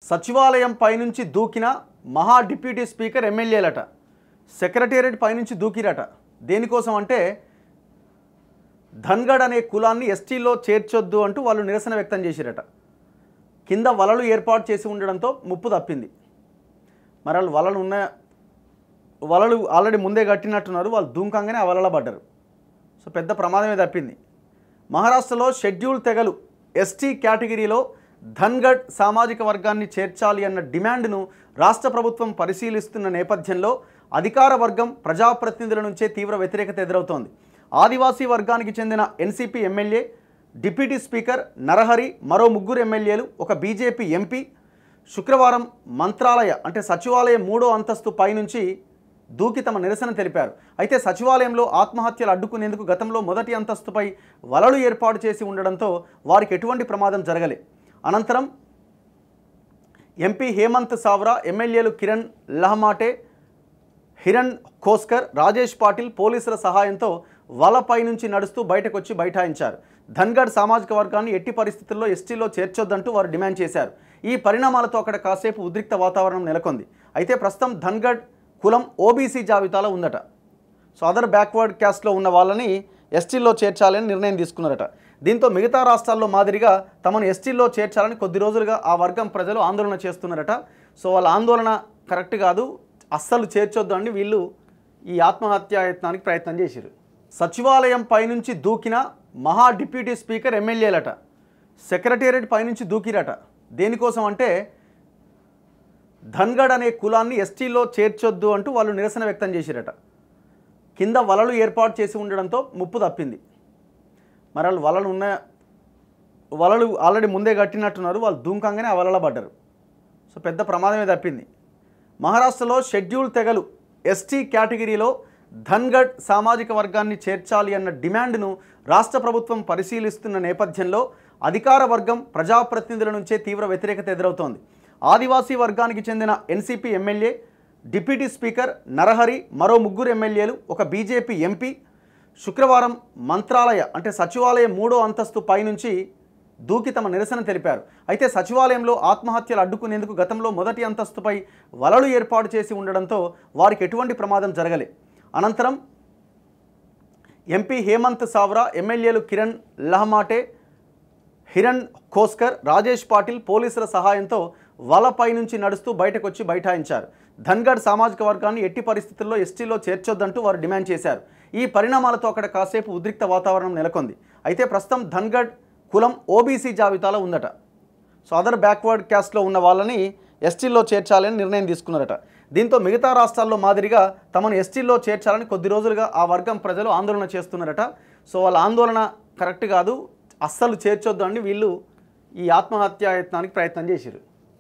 సచివాలయం పైనుంచి దూకిన మహా డిప్యూటీ స్పీకర్ ఎమ్మెల్యేలట. సెక్రటేరియట్ పైనుంచి దూకిరట. దేనికోసం అంటే ధన్గఢ్ అనే కులాన్ని ఎస్టీలో చేర్చొద్దు అంటూ వాళ్ళు నిరసన వ్యక్తం చేసిరట. కింద వలలు ఏర్పాటు చేసి ఉండడంతో ముప్పు తప్పింది. మరి వాళ్ళు వలలు ఆల్రెడీ ముందే కట్టినట్టున్నారు. వాళ్ళు దూకంగానే ఆ వలల పడ్డారు. సో పెద్ద ప్రమాదమే తప్పింది. మహారాష్ట్రలో షెడ్యూల్ తెగలు ఎస్టీ కేటగిరీలో ధన్గఢ్ సామాజిక వర్గాన్ని చేర్చాలి అన్న డిమాండ్ను రాష్ట్ర ప్రభుత్వం పరిశీలిస్తున్న నేపథ్యంలో అధికార వర్గం ప్రజాప్రతినిధుల నుంచే తీవ్ర వ్యతిరేకత ఎదురవుతోంది. ఆదివాసీ వర్గానికి చెందిన NCP MLA, deputy speaker Narahari, మరో ముగ్గురు ఎమ్మెల్యేలు, ఒక బీజేపీ ఎంపీ శుక్రవారం మంత్రాలయ అంటే సచివాలయం 3వ అంతస్తు పైనుంచి దూకి తమ నిరసన తెలిపారు. అయితే సచివాలయంలో ఆత్మహత్యలు అడ్డుకునేందుకు గతంలో మొదటి అంతస్తుపై వలలు ఏర్పాటు చేసి ఉండడంతో వారికి ఎటువంటి ప్రమాదం జరగలే. అనంతరం ఎంపీ హేమంత్ సావ్రా, ఎమ్మెల్యేలు కిరణ్ లహమాటే, హిరణ్ ఖోస్కర్, రాజేష్ పాటిల్ పోలీసుల సహాయంతో వలపై నుంచి నడుస్తూ బయటకొచ్చి బైఠాయించారు. ధన్గఢ్ సామాజిక వర్గాన్ని ఎట్టి పరిస్థితుల్లో ఎస్టీలో చేర్చొద్దంటూ వారు డిమాండ్ చేశారు. ఈ పరిణామాలతో అక్కడ కాసేపు ఉద్రిక్త వాతావరణం నెలకొంది. అయితే ప్రస్తుతం ధన్గఢ్ కులం ఓబీసీ జాబితాలో ఉందట. సో అదర్ బ్యాక్వర్డ్ క్యాస్ట్లో ఉన్న వాళ్ళని ఎస్టీలో చేర్చాలని నిర్ణయం తీసుకున్నారట. దీంతో మిగతా రాష్ట్రాల్లో మాదిరిగా తమను ఎస్టీలో చేర్చాలని కొద్ది రోజులుగా ఆ వర్గం ప్రజలు ఆందోళన చేస్తున్నారట. సో వాళ్ళ ఆందోళన కరెక్ట్ కాదు, అస్సలు చేర్చొద్దు అని వీళ్ళు ఈ ఆత్మహత్యాయత్నానికి ప్రయత్నం చేశారు. సచివాలయం పైనుంచి దూకిన మహా డిప్యూటీ స్పీకర్ ఎమ్మెల్యేలట. సెక్రటేరియట్ పైనుంచి దూకిరట. దేనికోసం అంటే ధన్గఢ్ అనే కులాన్ని ఎస్టీలో చేర్చొద్దు అంటూ వాళ్ళు నిరసన వ్యక్తం చేశారట. కింద వలలు ఏర్పాటు చేసి ఉండడంతో ముప్పు తప్పింది. మరి వలలు ఆల్రెడీ ముందే కట్టినట్టున్నారు. వాళ్ళు దూకంగానే ఆ వలల పడ్డారు. సో పెద్ద ప్రమాదమే తప్పింది. మహారాష్ట్రలో షెడ్యూల్ తెగలు ఎస్టీ కేటగిరీలో ధన్గఢ్ సామాజిక వర్గాన్ని చేర్చాలి అన్న డిమాండ్ను రాష్ట్ర ప్రభుత్వం పరిశీలిస్తున్న నేపథ్యంలో అధికార వర్గం ప్రజాప్రతినిధుల నుంచే తీవ్ర వ్యతిరేకత ఎదురవుతోంది. ఆదివాసీ వర్గానికి చెందిన NCP MLA, deputy speaker Narahari, మరో ముగ్గురు ఎమ్మెల్యేలు, ఒక బీజేపీ ఎంపీ శుక్రవారం మంత్రాలయ అంటే సచివాలయం 3వ అంతస్తు పైనుంచి దూకి తమ నిరసన తెలిపారు. అయితే సచివాలయంలో ఆత్మహత్యలు అడ్డుకునేందుకు గతంలో మొదటి అంతస్తుపై వలలు ఏర్పాటు చేసి ఉండడంతో వారికి ఎటువంటి ప్రమాదం జరగలే. అనంతరం ఎంపీ హేమంత్ సావ్రా, ఎమ్మెల్యేలు కిరణ్ లహమాటే, హిరణ్ ఖోస్కర్, రాజేష్ పాటిల్ పోలీసుల సహాయంతో వలపై నుంచి నడుస్తూ బయటకొచ్చి బైఠాయించారు. ధన్గఢ్ సామాజిక వర్గాన్ని ఎట్టి పరిస్థితుల్లో ఎస్టీలో చేర్చొద్దంటూ వారు డిమాండ్ చేశారు. ఈ పరిణామాలతో అక్కడ కాసేపు ఉద్రిక్త వాతావరణం నెలకొంది. అయితే ప్రస్తుతం ధన్గఢ్ కులం ఓబీసీ జాబితాలో ఉందట. సో అదర్ బ్యాక్వర్డ్ క్యాస్ట్లో ఉన్న వాళ్ళని ఎస్టీలో చేర్చాలని నిర్ణయం తీసుకున్నారట. దీంతో మిగతా రాష్ట్రాల్లో మాదిరిగా తమను ఎస్టీలో చేర్చాలని కొద్ది రోజులుగా ఆ వర్గం ప్రజలు ఆందోళన చేస్తున్నారట. సో వాళ్ళ ఆందోళన కరెక్ట్ కాదు, అస్సలు చేర్చొద్దు అని వీళ్ళు ఈ ఆత్మహత్యాయత్నానికి ప్రయత్నం చేశారు.